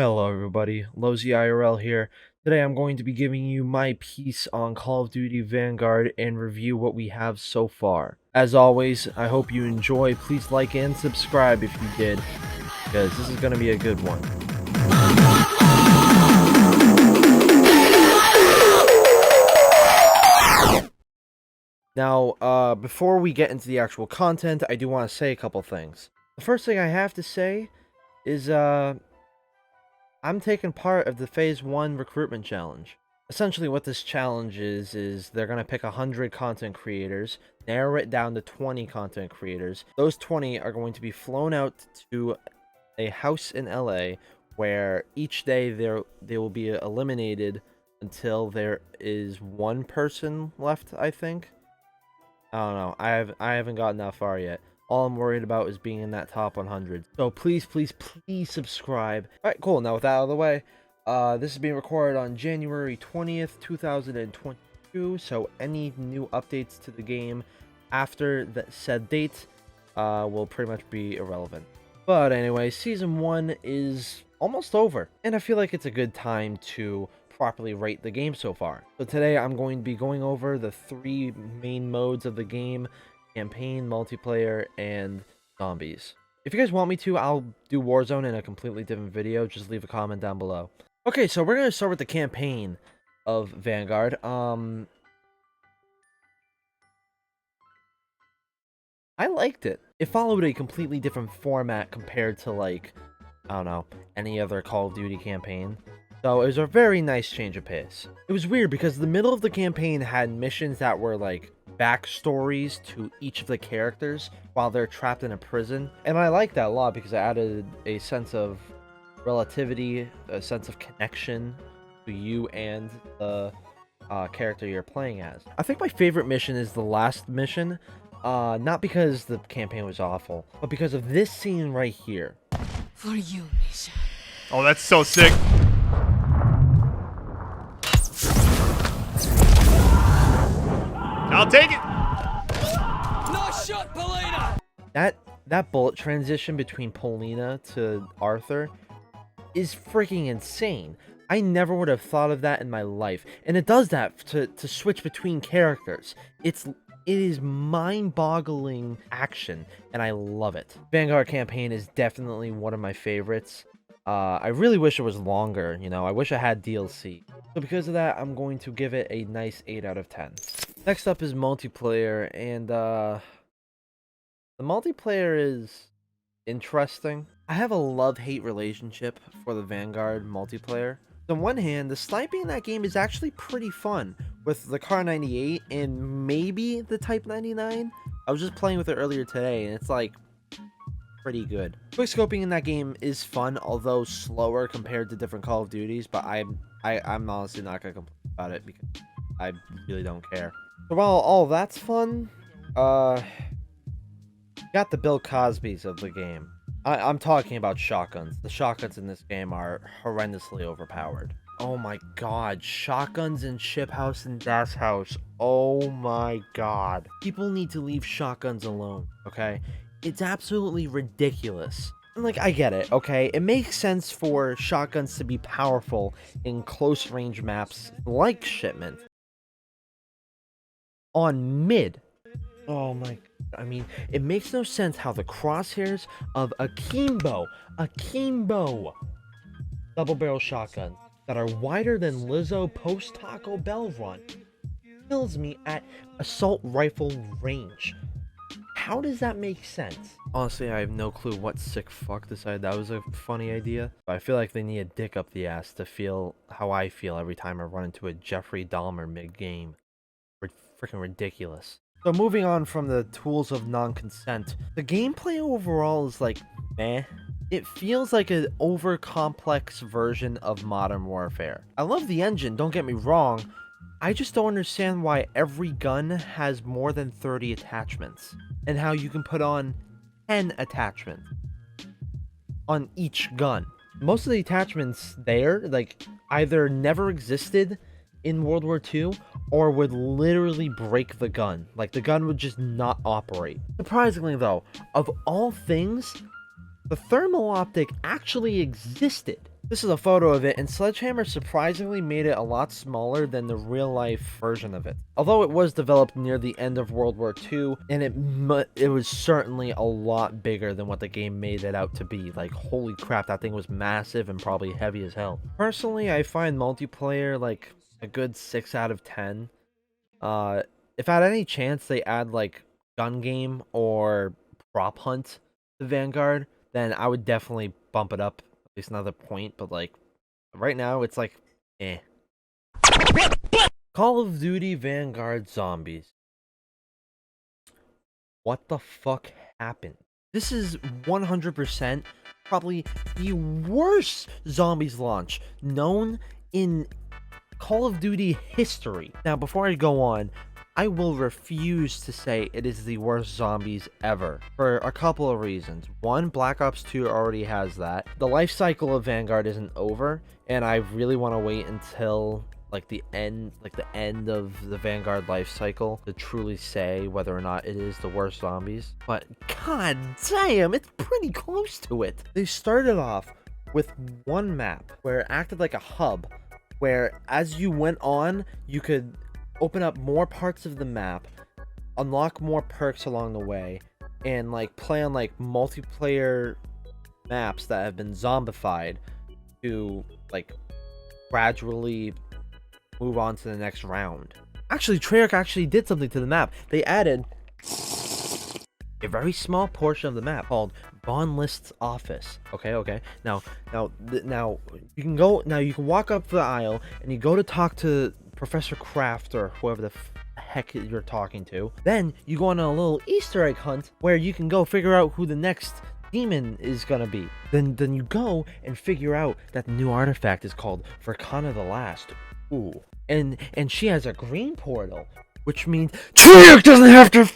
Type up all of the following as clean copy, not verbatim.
Hello everybody, Lozy IRL here. Today I'm going to be giving you my piece on Call of Duty Vanguard and review what we have so far. As always, I hope you enjoy. Please like and subscribe if you did, because this is going to be a good one. Now, before we get into the actual content, I do want to say a couple things. The first thing I have to say is, I'm taking part of the Phase 1 recruitment challenge. Essentially what this challenge is they're going to pick 100 content creators, narrow it down to 20 content creators. Those 20 are going to be flown out to a house in LA where each day they will be eliminated until there is one person left, I think. I don't know. I haven't gotten that far yet. All I'm worried about is being in that top 100. So please subscribe. Alright, cool. Now with that out of the way, this is being recorded on January 20th, 2022. So any new updates to the game after that said date will pretty much be irrelevant. But anyway, Season 1 is almost over. And I feel like it's a good time to properly rate the game so far. So today I'm going to be going over the 3 main modes of the game: campaign, multiplayer, and zombies. If you guys want me to, I'll do Warzone in a completely different video. Just leave a comment down below. Okay, so we're gonna start with the campaign of Vanguard. I liked it. It followed a completely different format compared to, like, I don't know, any other Call of Duty campaign. So it was a very nice change of pace. It was weird because the middle of the campaign had missions that were like backstories to each of the characters while they're trapped in a prison. And I like that a lot because it added a sense of relativity, a sense of connection to you and the character you're playing as. I think my favorite mission is the last mission, not because the campaign was awful, but because of this scene right here. For you, Misha. Oh, that's so sick. I'll take it. Nice shot, Paulina. That bullet transition between Paulina to Arthur is freaking insane. I never would have thought of that in my life. And it does that to switch between characters. It is mind-boggling action, and I love it. Vanguard campaign is definitely one of my favorites. I really wish it was longer, you know. I wish I had DLC. So because of that, I'm going to give it a nice 8 out of 10. Next up is multiplayer, and the multiplayer is interesting. I have a love-hate relationship for the Vanguard multiplayer. On one hand, the sniping in that game is actually pretty fun with the Car 98 and maybe the Type 99. I was just playing with it earlier today, and it's like pretty good. Quickscoping in that game is fun, although slower compared to different Call of Duties, but I'm honestly not gonna complain about it because I really don't care. So while all that's fun, got the Bill Cosbys of the game. I'm talking about shotguns. The shotguns in this game are horrendously overpowered. Oh my god, shotguns in Ship House and Das House. Oh my god. People need to leave shotguns alone, okay? It's absolutely ridiculous. And like, I get it, okay? It makes sense for shotguns to be powerful in close range maps like Shipment. On mid. Oh my, I mean, it makes no sense how the crosshairs of a Kimbo double barrel shotgun that are wider than Lizzo post Taco Bell run kills me at assault rifle range. How does that make sense? Honestly, I have no clue what sick fuck decided that was a funny idea. But I feel like they need a dick up the ass to feel how I feel every time I run into a Jeffrey Dahmer mid-game. Freaking ridiculous. So moving on from the tools of non-consent, the gameplay overall is like, meh. It feels like an over-complex version of Modern Warfare. I love the engine, don't get me wrong. I just don't understand why every gun has more than 30 attachments, and how you can put on 10 attachments on each gun. Most of the attachments there, like, either never existed in World War II or would literally break the gun. Like, the gun would just not operate. Surprisingly though, of all things, the thermal optic actually existed. This is a photo of it, and Sledgehammer surprisingly made it a lot smaller than the real-life version of it. Although it was developed near the end of World War II, and it was certainly a lot bigger than what the game made it out to be. Like, holy crap, that thing was massive and probably heavy as hell. Personally, I find multiplayer like a good 6 out of 10. If at any chance they add like gun game or prop hunt to Vanguard, then I would definitely bump it up at least another point, but like right now it's like eh. Call of Duty Vanguard Zombies. What the fuck happened? This is 100% probably the worst zombies launch known in Call of Duty history. Now, before I go on, I will refuse to say it is the worst zombies ever for a couple of reasons. One, Black Ops 2 already has that. The life cycle of Vanguard isn't over, and I really want to wait until like the end of the Vanguard life cycle to truly say whether or not it is the worst zombies. But god damn, it's pretty close to it. They started off with one map where it acted like a hub, where as you went on, you could open up more parts of the map, unlock more perks along the way, and like play on like multiplayer maps that have been zombified to like gradually move on to the next round. Actually, Treyarch actually did something to the map. They added a very small portion of the map called Von List's office. Okay. Now you can go. Now you can walk up the aisle and you go to talk to Professor Kraft or whoever the heck you're talking to. Then you go on a little Easter egg hunt where you can go figure out who the next demon is gonna be. Then you go and figure out that the new artifact is called Verkana the Last. Ooh. And she has a green portal, which means Treyarch doesn't have to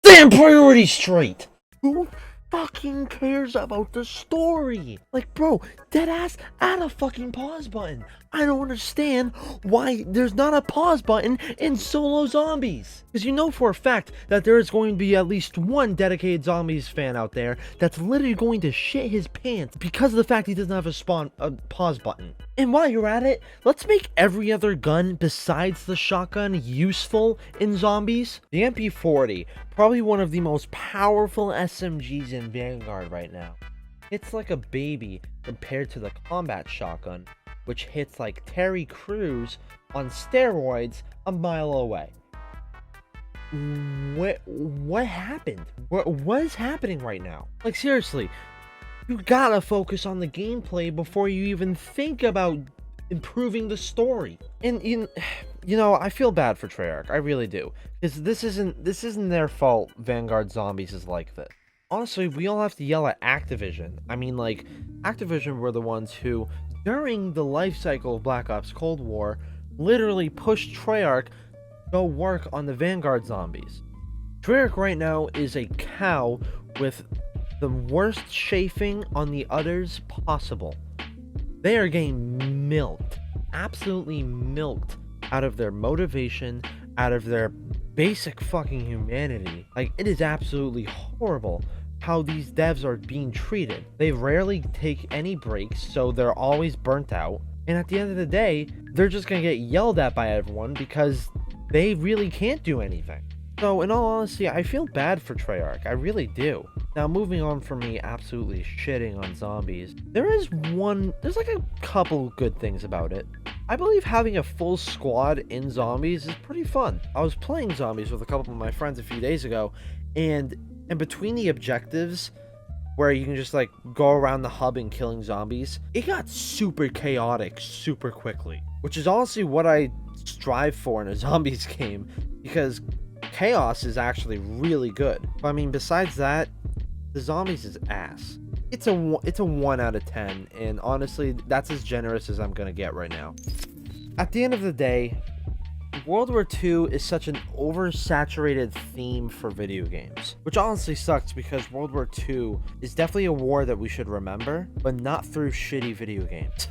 damn priority straight. Who fucking cares about the story? Like, bro, deadass, add a fucking pause button. I don't understand why there's not a pause button in solo zombies. Because you know for a fact that there is going to be at least one dedicated zombies fan out there that's literally going to shit his pants because of the fact he doesn't have a pause button. And while you're at it, let's make every other gun besides the shotgun useful in zombies. The MP40, probably one of the most powerful SMGs in Vanguard right now. It's like a baby compared to the combat shotgun, which hits like Terry Crews on steroids a mile away. What happened? What is happening right now? Like, seriously, you gotta focus on the gameplay before you even think about improving the story. And you know, I feel bad for Treyarch, I really do, because this isn't their fault. Vanguard Zombies is like this. Honestly, we all have to yell at Activision. I mean, like, Activision were the ones who, during the life cycle of Black Ops Cold War, literally pushed Treyarch to go work on the Vanguard Zombies. Treyarch right now is a cow with the worst chafing on the udders possible. They are getting milked, absolutely milked, out of their motivation, out of their basic fucking humanity. Like, it is absolutely horrible how these devs are being treated. They rarely take any breaks, so they're always burnt out. And at the end of the day, they're just gonna get yelled at by everyone because they really can't do anything. So in all honesty, I feel bad for Treyarch, I really do. Now, moving on from me absolutely shitting on zombies, there's like a couple good things about it. I believe having a full squad in zombies is pretty fun. I was playing zombies with a couple of my friends a few days ago, and in between the objectives, where you can just like go around the hub and killing zombies, it got super chaotic super quickly, which is honestly what I strive for in a zombies game, because chaos is actually really good. But I mean, besides that, the zombies is ass. It's a 1 out of 10, and honestly, that's as generous as I'm gonna get right now. At the end of the day, World War II is such an oversaturated theme for video games, which honestly sucks because World War II is definitely a war that we should remember, but not through shitty video games.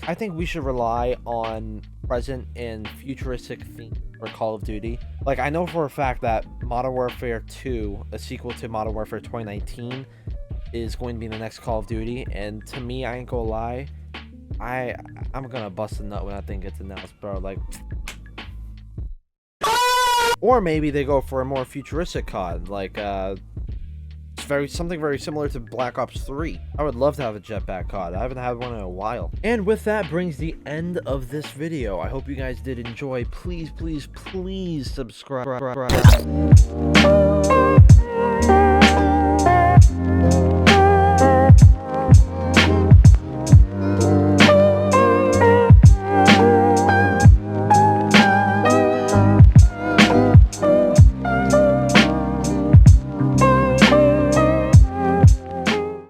I think we should rely on present and futuristic themes for Call of Duty. Like, I know for a fact that Modern Warfare 2, a sequel to Modern Warfare 2019, is going to be the next Call of Duty, and to me, I ain't gonna lie, I'm gonna bust a nut when that thing gets announced, bro. Like, or maybe they go for a more futuristic COD, like something very similar to Black Ops 3. I would love to have a jetpack COD. I haven't had one in a while. And with that brings the end of this video. I hope you guys did enjoy. Please, please, please subscribe.